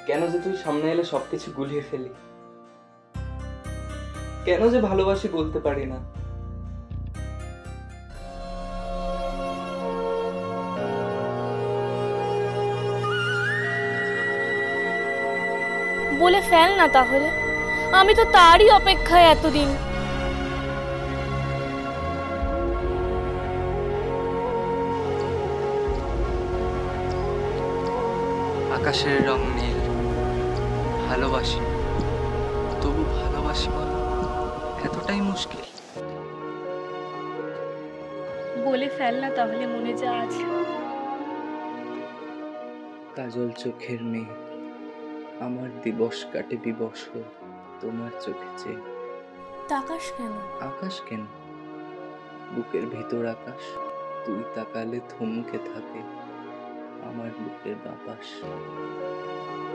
কেন যে তুই সামনে এলে সবকিছু গুলিয়ে ফেলি, কেন যে ভালোবাসি বলতে পারি না। বলে ফেল না তাহলে, আমি তো তারই অপেক্ষায় এতদিন। আকাশের রং নীল, ভালোবাসি, তবু ভালোবাসি বলা এতটাই মুশকিল। বলে ফেল না তাহলে মনে যা আছে। কাজল চোখের মেয়ে, আমার দিবস কাটে বিবশ হয়ে তোমার চোখে চেয়ে। তাকাস কেন? আকাশ কেন, বুকের ভিতর আকাশ, তুই তাকালে থমকে থাকে আমার বুকের বাতাস।